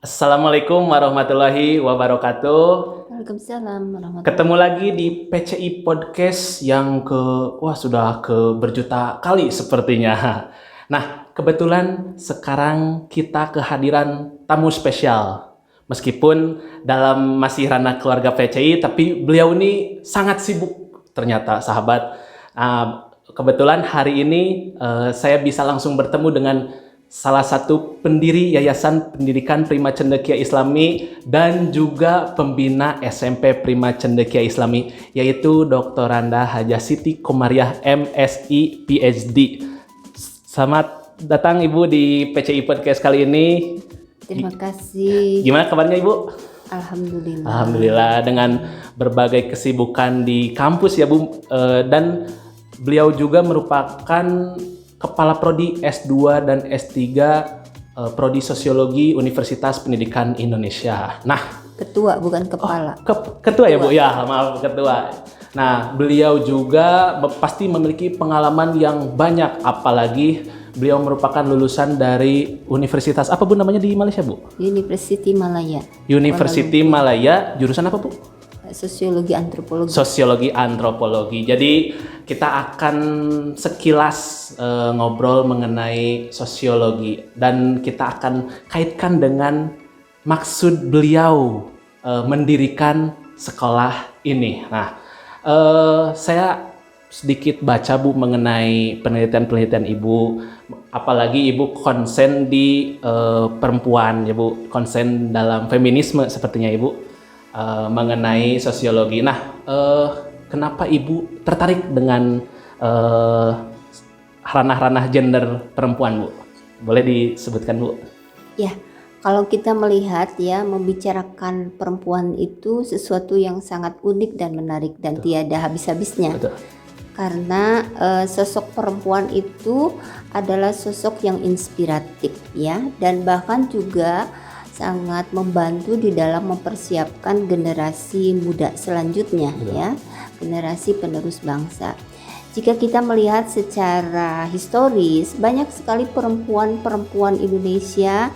Assalamualaikum warahmatullahi wabarakatuh. Waalaikumsalam warahmatullahi Ketemu lagi di PCI Podcast yang sudah ke berjuta kali sepertinya. Nah, kebetulan sekarang kita kehadiran tamu spesial. Meskipun dalam masih ranah keluarga PCI, tapi beliau ini sangat sibuk ternyata sahabat. Kebetulan hari ini saya bisa langsung bertemu dengan salah satu pendiri Yayasan Pendidikan Prima Cendekia Islami dan juga pembina SMP Prima Cendekia Islami, yaitu Dr. Randa Hajah Siti Komariah MSI PhD. Selamat datang Ibu di PCI Podcast kali ini. Terima kasih. Gimana kabarnya Ibu? Alhamdulillah. Alhamdulillah, dengan berbagai kesibukan di kampus ya Bu, dan beliau juga merupakan Kepala Prodi S2 dan S3 Prodi Sosiologi Universitas Pendidikan Indonesia. Nah, Ketua bukan kepala. ketua ya Bu? Ya, maaf, ketua. Nah, beliau juga pasti memiliki pengalaman yang banyak, apalagi beliau merupakan lulusan dari universitas apa Bu namanya di Malaysia Bu? University Malaya. University Malaya, jurusan apa Bu? Sosiologi Antropologi. Sosiologi Antropologi. Jadi kita akan sekilas ngobrol mengenai sosiologi dan kita akan kaitkan dengan maksud beliau mendirikan sekolah ini. Nah, saya sedikit baca Bu mengenai penelitian-penelitian Ibu, apalagi Ibu konsen di perempuan ya Bu, konsen dalam feminisme sepertinya Ibu. Mengenai sosiologi. Nah, kenapa Ibu tertarik dengan ranah-ranah gender perempuan, Bu? Boleh disebutkan, Bu? Ya, kalau kita melihat ya, membicarakan perempuan itu sesuatu yang sangat unik dan menarik dan tiada habis-habisnya. Betul. Karena sosok perempuan itu adalah sosok yang inspiratif ya, dan bahkan juga sangat membantu di dalam mempersiapkan generasi muda selanjutnya. Betul. Ya, generasi penerus bangsa. Jika kita melihat secara historis, banyak sekali perempuan-perempuan Indonesia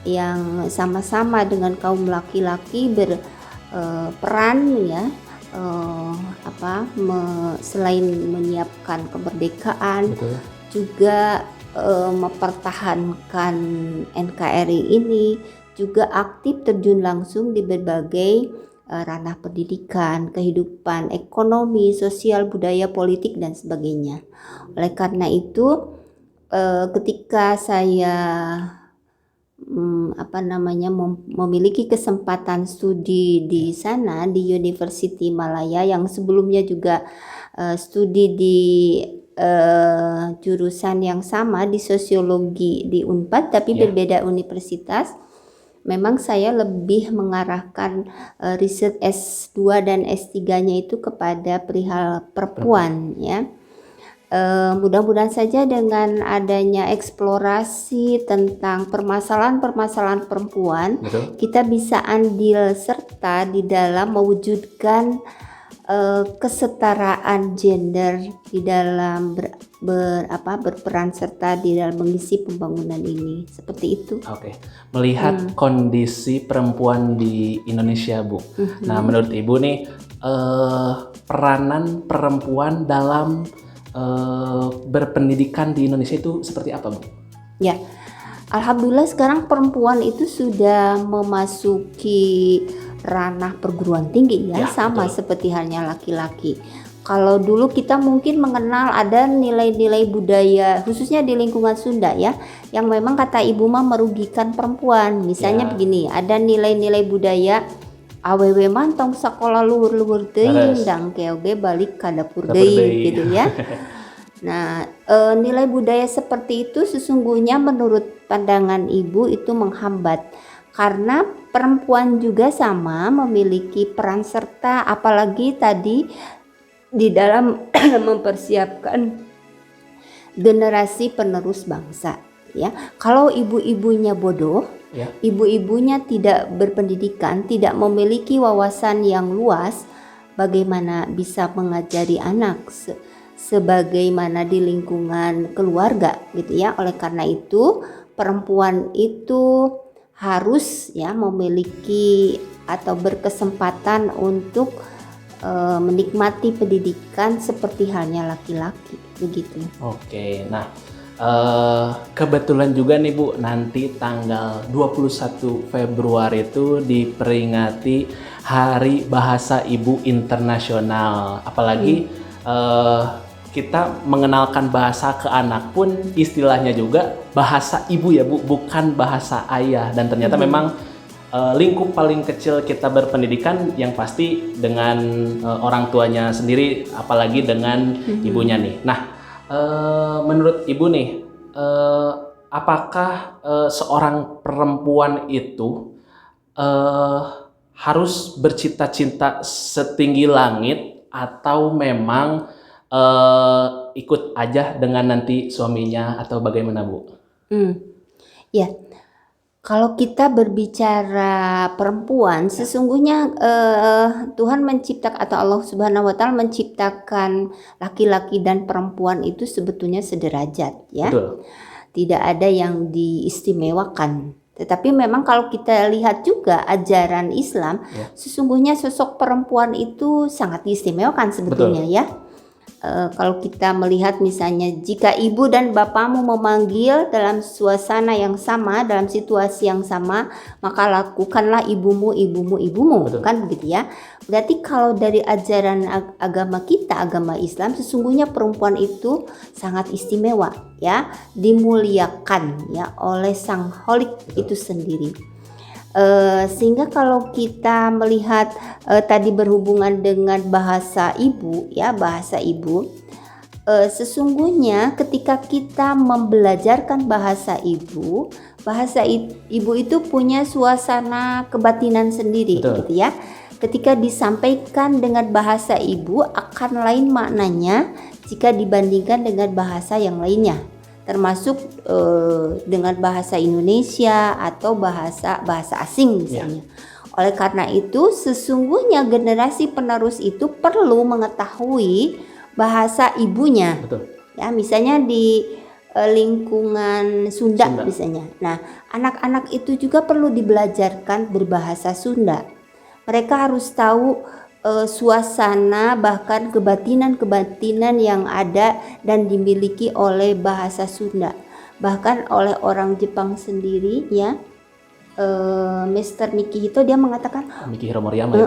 yang sama-sama dengan kaum laki-laki berperan ya, selain menyiapkan kemerdekaan. Betul. Juga mempertahankan NKRI ini, juga aktif terjun langsung di berbagai ranah pendidikan, kehidupan ekonomi, sosial, budaya, politik dan sebagainya. Oleh karena itu, ketika saya memiliki kesempatan studi di sana di University Malaya yang sebelumnya juga studi di jurusan yang sama di sosiologi di Unpad tapi berbeda universitas. Memang saya lebih mengarahkan riset S2 dan S3-nya itu kepada perihal perempuan ya. Mudah-mudahan saja dengan adanya eksplorasi tentang permasalahan-permasalahan perempuan, betul, kita bisa andil serta di dalam mewujudkan kesetaraan gender di dalam berperan serta di dalam mengisi pembangunan ini, seperti itu. Oke. Melihat kondisi perempuan di Indonesia, Bu. Nah, menurut Ibu nih peranan perempuan dalam berpendidikan di Indonesia itu seperti apa, Bu? Ya, alhamdulillah sekarang perempuan itu sudah memasuki ranah perguruan tinggi ya, sama betul, seperti halnya laki-laki. Kalau dulu kita mungkin mengenal ada nilai-nilai budaya khususnya di lingkungan Sunda ya, yang memang kata ibu mah merugikan perempuan. Misalnya begini, ada nilai-nilai budaya awewe mantong sekolah luhur-luhur teuing dang keoge balik ka dapur deui gitu ya. Nah, nilai budaya seperti itu sesungguhnya menurut pandangan ibu itu menghambat. Karena perempuan juga sama memiliki peran serta, apalagi tadi di dalam mempersiapkan generasi penerus bangsa ya. Kalau ibu-ibunya bodoh ya, ibu-ibunya tidak berpendidikan, tidak memiliki wawasan yang luas, bagaimana bisa mengajari anak sebagaimana di lingkungan keluarga gitu ya. Oleh karena itu perempuan itu harus ya memiliki atau berkesempatan untuk menikmati pendidikan seperti halnya laki-laki begitu. Oke, nah kebetulan juga nih Bu, nanti tanggal 21 Februari itu diperingati Hari Bahasa Ibu Internasional. Apalagi kita mengenalkan bahasa ke anak pun istilahnya juga bahasa ibu ya Bu, bukan bahasa ayah. Dan ternyata memang lingkup paling kecil kita berpendidikan yang pasti dengan orang tuanya sendiri, apalagi dengan ibunya nih. Nah, menurut Ibu nih, apakah seorang perempuan itu harus bercita-cita setinggi langit atau memang ikut aja dengan nanti suaminya atau bagaimana Bu? Ya, kalau kita berbicara perempuan, sesungguhnya Tuhan menciptakan atau Allah Subhanahu wa Ta'ala menciptakan laki-laki dan perempuan itu sebetulnya sederajat ya. Betul. Tidak ada yang diistimewakan. Tetapi memang kalau kita lihat juga ajaran Islam, sesungguhnya sosok perempuan itu sangat diistimewakan sebetulnya ya. Kalau kita melihat misalnya jika ibu dan bapakmu memanggil dalam suasana yang sama, dalam situasi yang sama, maka lakukanlah ibumu. Betul. Kan begitu ya. Berarti kalau dari ajaran agama kita, agama Islam, sesungguhnya perempuan itu sangat istimewa ya, dimuliakan ya oleh Sang Holik itu sendiri. Sehingga kalau kita melihat tadi berhubungan dengan bahasa ibu ya, bahasa ibu, sesungguhnya ketika kita membelajarkan bahasa ibu itu punya suasana kebatinan sendiri. Betul. Gitu ya. Ketika disampaikan dengan bahasa ibu akan lain maknanya jika dibandingkan dengan bahasa yang lainnya, termasuk dengan bahasa Indonesia atau bahasa asing misalnya. Oleh karena itu sesungguhnya generasi penerus itu perlu mengetahui bahasa ibunya. Betul. Ya, misalnya di lingkungan Sunda misalnya. Nah, anak-anak itu juga perlu dibelajarkan berbahasa Sunda. Mereka harus tahu suasana bahkan kebatinan yang ada dan dimiliki oleh bahasa Sunda, bahkan oleh orang Jepang sendiri ya. Mr. Mikihito dia mengatakan Mikihiro Moriyama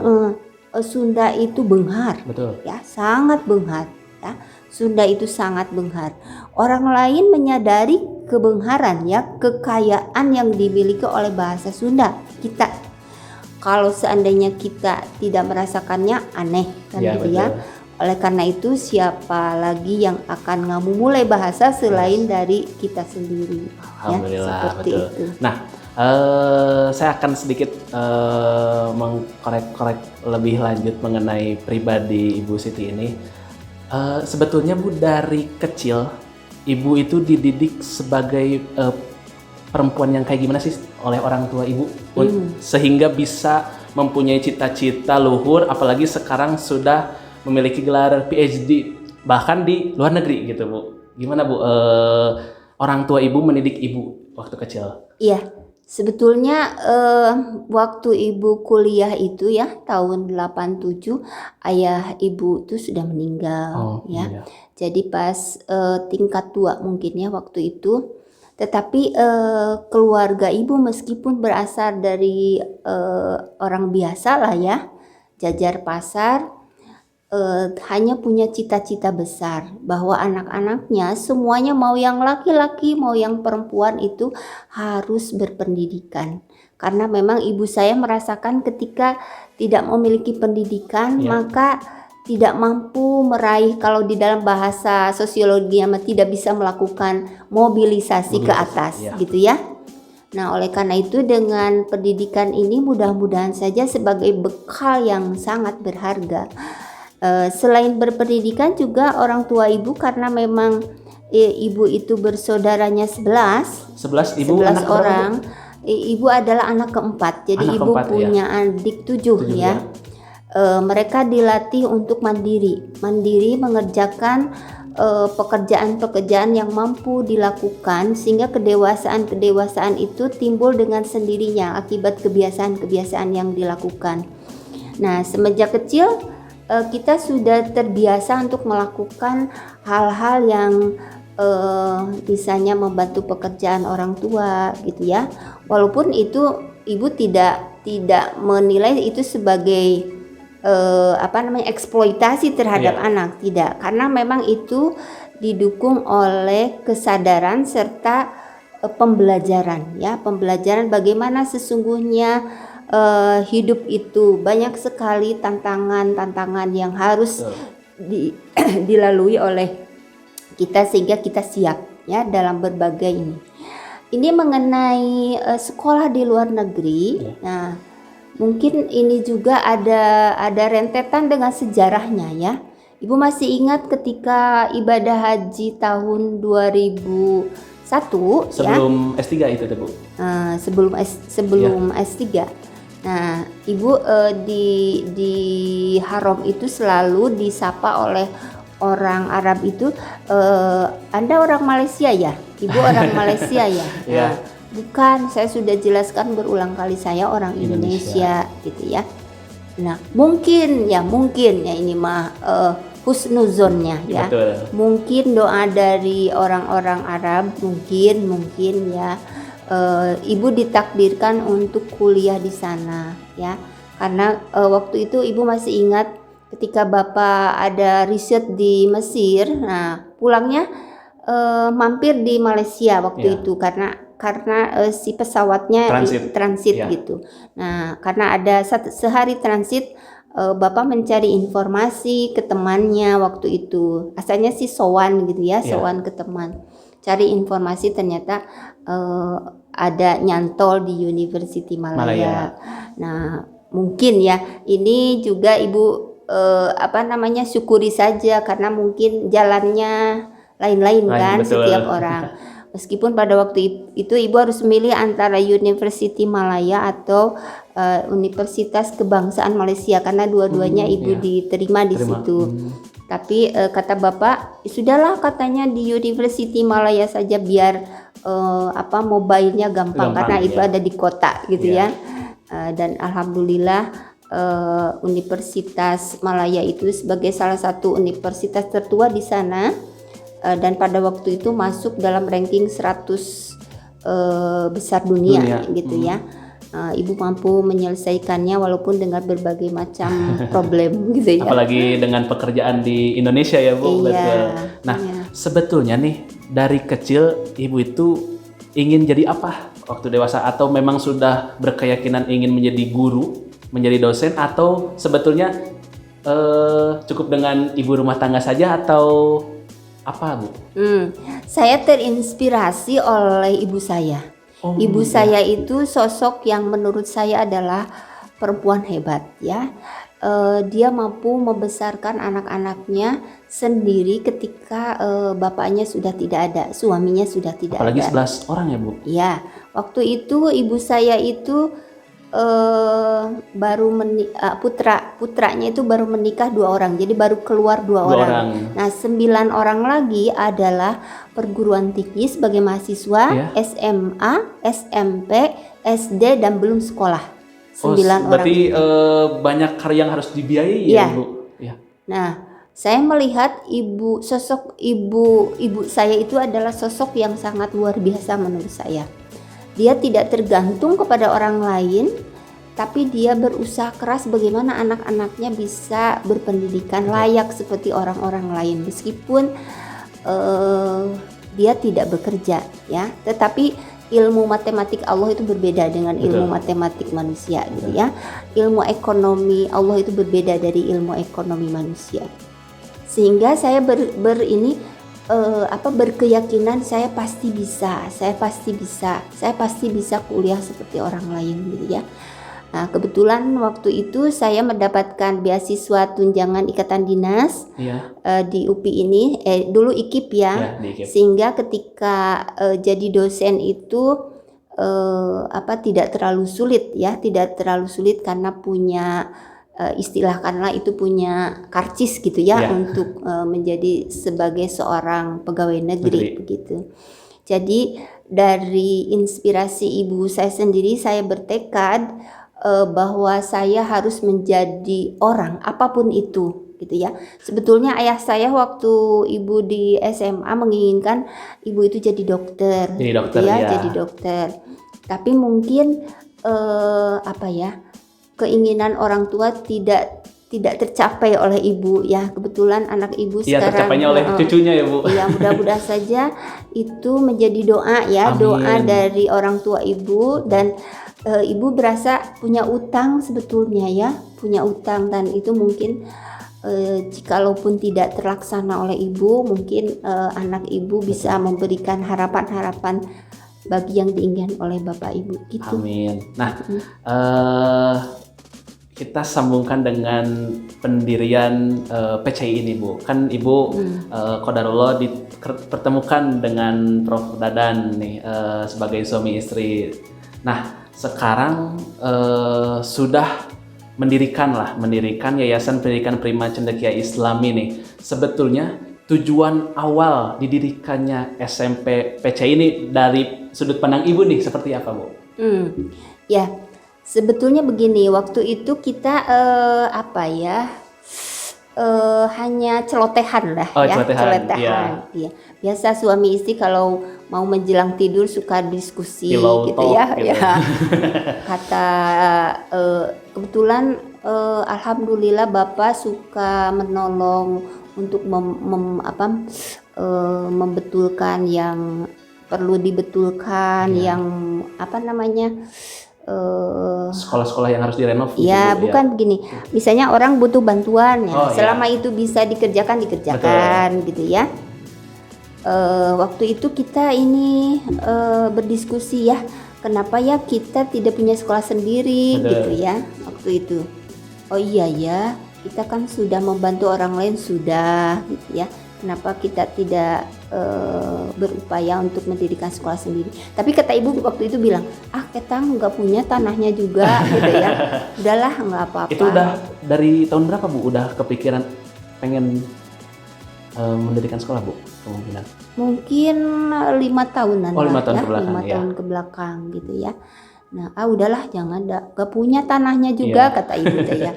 Sunda itu benghar. Betul. Ya, sangat benghar ya. Sunda itu sangat benghar. Orang lain menyadari kebengharan ya, kekayaan yang dimiliki oleh bahasa Sunda kita. Kalau seandainya kita tidak merasakannya aneh kan gitu ya. Oleh karena itu siapa lagi yang akan memulai bahasa selain dari kita sendiri. Alhamdulillah, ya, seperti betul. itu. Nah, saya akan sedikit mengkorek lebih lanjut mengenai pribadi Ibu Siti ini. Sebetulnya Bu, dari kecil Ibu itu dididik sebagai perempuan yang kayak gimana sih oleh orang tua Ibu sehingga bisa mempunyai cita-cita luhur, apalagi sekarang sudah memiliki gelar PhD bahkan di luar negeri gitu Bu. Gimana Bu orang tua Ibu mendidik Ibu waktu kecil? Iya, sebetulnya waktu Ibu kuliah itu ya tahun 87 ayah Ibu itu sudah meninggal ya. Iya. Jadi pas tingkat 2 mungkin ya waktu itu. Tetapi keluarga Ibu meskipun berasal dari orang biasa lah ya, jajar pasar, hanya punya cita-cita besar bahwa anak-anaknya semuanya mau yang laki-laki mau yang perempuan itu harus berpendidikan. Karena memang ibu saya merasakan ketika tidak memiliki pendidikan maka tidak mampu meraih, kalau di dalam bahasa sosiologi tidak bisa melakukan mobilisasi ke atas gitu ya. Nah, oleh karena itu dengan pendidikan ini mudah-mudahan saja sebagai bekal yang sangat berharga. Selain berpendidikan juga orang tua Ibu karena memang Ibu itu bersaudaranya 11 Ibu 11 orang. Ibu adalah anak keempat. Jadi anak Ibu punya adik 7 ya. mereka dilatih untuk mandiri mengerjakan pekerjaan-pekerjaan yang mampu dilakukan, sehingga kedewasaan itu timbul dengan sendirinya akibat kebiasaan-kebiasaan yang dilakukan. Nah, semenjak kecil kita sudah terbiasa untuk melakukan hal-hal yang misalnya membantu pekerjaan orang tua gitu ya. Walaupun itu ibu tidak menilai itu sebagai eksploitasi terhadap anak, tidak, karena memang itu didukung oleh kesadaran serta pembelajaran bagaimana sesungguhnya hidup itu banyak sekali tantangan yang harus dilalui oleh kita, sehingga kita siap ya dalam berbagai ini mengenai sekolah di luar negeri. Nah, mungkin ini juga ada rentetan dengan sejarahnya ya. Ibu masih ingat ketika ibadah haji tahun 2001 sebelum S3 itu Bu. Sebelum S3. Nah, Ibu di Haram itu selalu disapa oleh orang Arab itu, Anda orang Malaysia ya? Ibu orang Malaysia ya? Nah, bukan, saya sudah jelaskan berulang kali, saya orang Indonesia gitu ya. Nah, mungkin ya ini mah husnuzonnya ya. Betul. Mungkin doa dari orang-orang Arab, mungkin ya. Ibu ditakdirkan untuk kuliah di sana ya. Karena waktu itu Ibu masih ingat ketika Bapak ada riset di Mesir, nah pulangnya mampir di Malaysia waktu itu karena si pesawatnya transit gitu. Nah, karena ada sehari transit, Bapak mencari informasi ke temannya waktu itu. Asalnya sih sowan gitu ya, sowan ke teman. Cari informasi, ternyata ada nyantol di University Malaya. Nah, mungkin ya ini juga Ibu syukuri saja, karena mungkin jalannya lain-lain kan, betul. Setiap orang. Meskipun pada waktu itu Ibu harus memilih antara University Malaya atau Universitas Kebangsaan Malaysia, karena dua-duanya Ibu diterima di situ. Tapi kata Bapak, sudahlah katanya di University Malaya saja, biar mobilenya gampang karena itu ada di kota gitu ya. Dan alhamdulillah Universitas Malaya itu sebagai salah satu universitas tertua di sana, dan pada waktu itu masuk dalam ranking 100 besar dunia gitu ya. Ibu mampu menyelesaikannya walaupun dengan berbagai macam problem gitu ya. Apalagi dengan pekerjaan di Indonesia ya Bu. Betul. Nah, sebetulnya nih dari kecil Ibu itu ingin jadi apa waktu dewasa, atau memang sudah berkeyakinan ingin menjadi guru, menjadi dosen, atau sebetulnya cukup dengan ibu rumah tangga saja, atau apa Bu? Saya terinspirasi oleh ibu saya. Ibu saya itu sosok yang menurut saya adalah perempuan hebat ya. Dia mampu membesarkan anak-anaknya sendiri ketika bapaknya sudah tidak ada, suaminya sudah tidak apalagi ada. 11 orang ya Bu? Ya, waktu itu ibu saya itu baru putranya itu baru menikah 2 orang, jadi baru keluar 2 orang. Nah, 9 orang lagi adalah perguruan tinggi sebagai mahasiswa, SMA, SMP, SD, dan belum sekolah. 9 orang. Berarti banyak karya yang harus dibiayai ya Bu? Ya. Nah, saya melihat sosok ibu saya itu adalah sosok yang sangat luar biasa menurut saya. Dia tidak tergantung kepada orang lain, tapi dia berusaha keras bagaimana anak-anaknya bisa berpendidikan layak seperti orang-orang lain, meskipun dia tidak bekerja ya. Tetapi ilmu matematik Allah itu berbeda dengan ilmu matematik manusia gitu ya. Ilmu ekonomi Allah itu berbeda dari ilmu ekonomi manusia. Sehingga saya berkeyakinan saya pasti bisa kuliah seperti orang lain gitu ya. Nah, kebetulan waktu itu saya mendapatkan beasiswa tunjangan ikatan dinas di UPI ini, dulu IKIP ya, sehingga ketika jadi dosen itu tidak terlalu sulit karena punya istilahkanlah itu punya karcis gitu ya, Iya. untuk menjadi sebagai seorang pegawai negeri begitu. Jadi dari inspirasi ibu saya sendiri, saya bertekad bahwa saya harus menjadi orang apapun itu gitu ya. Sebetulnya ayah saya waktu ibu di SMA menginginkan ibu itu jadi dokter, Jadi dokter, gitu ya, ya. jadi dokter. Tapi mungkin keinginan orang tua tidak tercapai oleh ibu ya. Kebetulan anak ibu Iya, sekarang tercapainya oleh cucunya ya, Bu. ya, mudah-mudahan saja itu menjadi doa ya. Amin. Doa dari orang tua ibu. Dan ibu berasa punya utang sebetulnya ya, punya utang, dan itu mungkin jikalaupun tidak terlaksana oleh ibu, mungkin anak ibu bisa memberikan harapan-harapan bagi yang diinginkan oleh bapak ibu gitu. Amin. Nah, kita sambungkan dengan pendirian PCI ini, Bu. Kan Ibu qadarullah dipertemukan dengan Prof. Dadan nih sebagai suami istri. Nah, sekarang sudah mendirikan Yayasan Pendidikan Prima Cendekia Islami nih. Sebetulnya tujuan awal didirikannya SMP PCI ini dari sudut pandang Ibu nih seperti apa, Bu? Ya, sebetulnya begini, waktu itu kita hanya celotehan lah ya, celotehan. Iya. Biasa suami istri kalau mau menjelang tidur suka diskusi Pillow gitu talk, ya. gitu. Ya. Kata kebetulan alhamdulillah Bapak suka menolong untuk membetulkan yang perlu dibetulkan, Ya. yang Sekolah-sekolah yang harus direnov gitu, ya, Bu, bukan begini. Misalnya orang butuh bantuan ya, Oh, selama ya. itu bisa dikerjakan gitu ya. Waktu itu kita ini berdiskusi ya, kenapa ya kita tidak punya sekolah sendiri. Betul. Gitu ya waktu itu. Oh iya ya, kita kan sudah membantu orang lain sudah gitu ya. Kenapa kita tidak berupaya untuk mendirikan sekolah sendiri? Tapi kata ibu waktu itu bilang, kita nggak punya tanahnya juga gitu ya. Udahlah, nggak apa-apa. Itu udah dari tahun berapa, Bu? Udah kepikiran pengen mendirikan sekolah, Bu? Kemungkinan. Mungkin 5 tahunan. Oh, 5 tahun ya, kebelakang, 5 ya. tahun kebelakang gitu ya. Nah, udahlah, jangan, nggak punya tanahnya juga, Iya. kata ibu teh ya.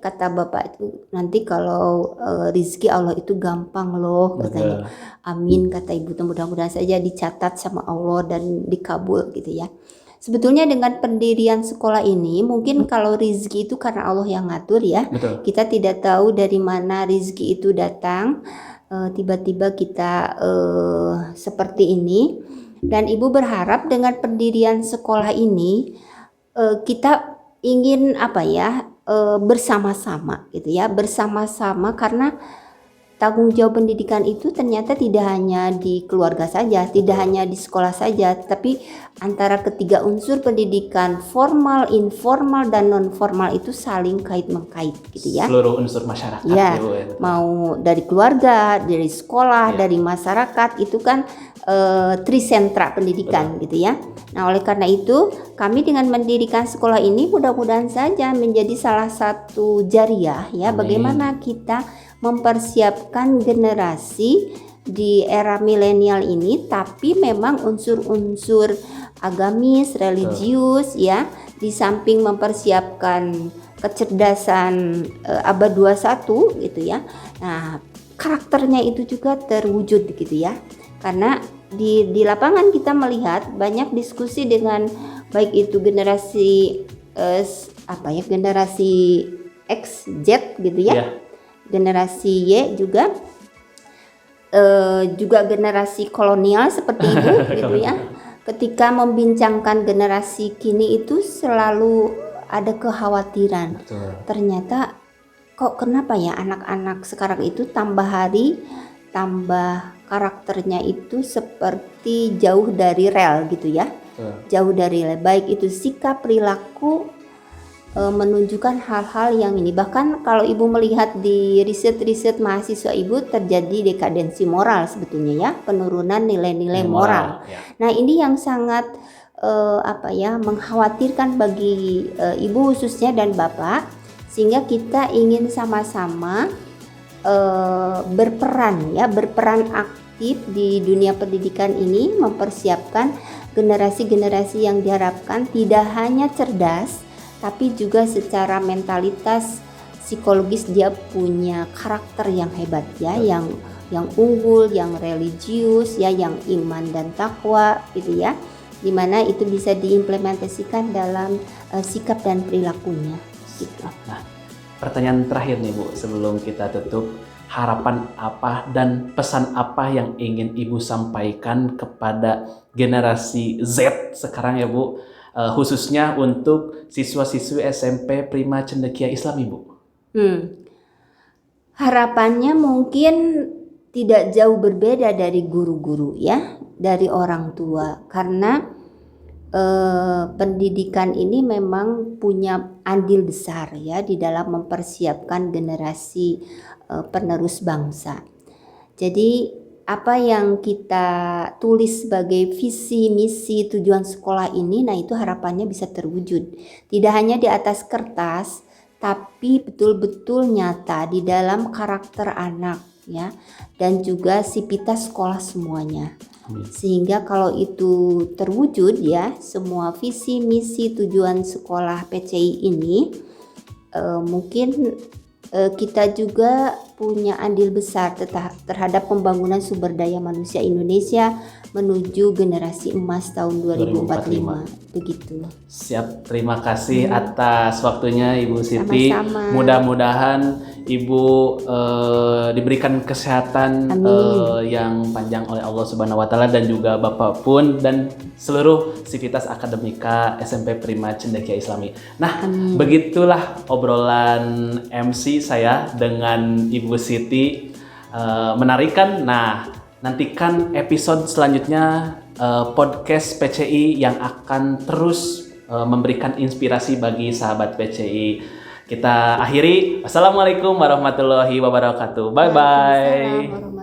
Kata bapak itu, nanti kalau rizki Allah itu gampang loh katanya. Amin, kata ibu. Mudah-mudahan saja dicatat sama Allah dan dikabul gitu ya. Sebetulnya dengan pendirian sekolah ini, mungkin kalau rizki itu karena Allah yang ngatur ya. Betul. Kita tidak tahu dari mana rizki itu datang. Tiba-tiba kita seperti ini. Dan ibu berharap dengan pendirian sekolah ini kita ingin bersama-sama gitu ya, bersama-sama, karena tanggung jawab pendidikan itu ternyata tidak hanya di keluarga saja, tidak hanya di sekolah saja, tapi antara ketiga unsur pendidikan formal, informal, dan non formal itu saling kait-mengkait gitu ya. Seluruh unsur masyarakat Ya, Bu. mau dari keluarga, dari sekolah, dari masyarakat, itu kan trisentra pendidikan gitu ya. Nah, oleh karena itu kami dengan mendirikan sekolah ini mudah-mudahan saja menjadi salah satu jariah ya. Amin. Bagaimana kita mempersiapkan generasi di era milenial ini, tapi memang unsur-unsur agamis, religius ya, di samping mempersiapkan kecerdasan abad 21 gitu ya. Nah, karakternya itu juga terwujud gitu ya. Karena di lapangan kita melihat banyak diskusi dengan baik itu generasi generasi X, Z gitu ya. Yeah. Generasi Y juga generasi kolonial seperti itu gitu ya. Ketika membincangkan generasi kini itu selalu ada kekhawatiran. Betul. Ternyata kok kenapa ya anak-anak sekarang itu tambah hari tambah karakternya itu seperti jauh dari rel gitu ya. Jauh dari rel, baik itu sikap, perilaku, menunjukkan hal-hal yang ini. Bahkan kalau ibu melihat di riset-riset mahasiswa ibu, terjadi dekadensi moral sebetulnya ya, penurunan nilai-nilai moral. Ya. Nah, ini yang sangat mengkhawatirkan bagi ibu khususnya dan bapak, sehingga kita ingin sama-sama berperan aktif di dunia pendidikan ini, mempersiapkan generasi-generasi yang diharapkan tidak hanya cerdas tapi juga secara mentalitas psikologis dia punya karakter yang hebat ya, yang unggul, yang religius ya, yang iman dan takwa gitu ya, dimana itu bisa diimplementasikan dalam sikap dan perilakunya gitu. Nah, pertanyaan terakhir nih Bu, sebelum kita tutup, harapan apa dan pesan apa yang ingin Ibu sampaikan kepada generasi Z sekarang ya Bu, khususnya untuk siswa-siswi SMP Prima Cendekia Islam Ibu? Harapannya mungkin tidak jauh berbeda dari guru-guru ya, dari orang tua, karena pendidikan ini memang punya andil besar ya di dalam mempersiapkan generasi penerus bangsa. Jadi apa yang kita tulis sebagai visi, misi, tujuan sekolah ini, nah itu harapannya bisa terwujud. Tidak hanya di atas kertas, tapi betul-betul nyata di dalam karakter anak ya, dan juga sivitas sekolah semuanya. Sehingga kalau itu terwujud ya, semua visi, misi, tujuan sekolah PCI ini mungkin kita juga punya andil besar terhadap pembangunan sumber daya manusia Indonesia menuju generasi emas tahun 2045. Begitu. Siap, terima kasih atas waktunya Ibu Siti. Sama-sama. Mudah-mudahan Ibu diberikan kesehatan yang panjang oleh Allah Subhanahu wa taala, dan juga Bapak pun dan seluruh sivitas akademika SMP Prima Cendekia Islami. Nah, begitulah obrolan MC saya dengan Ibu Siti, menarikan. Nah, nantikan episode selanjutnya podcast PCI yang akan terus memberikan inspirasi bagi sahabat PCI. Kita akhiri. Wassalamualaikum warahmatullahi wabarakatuh. Bye bye.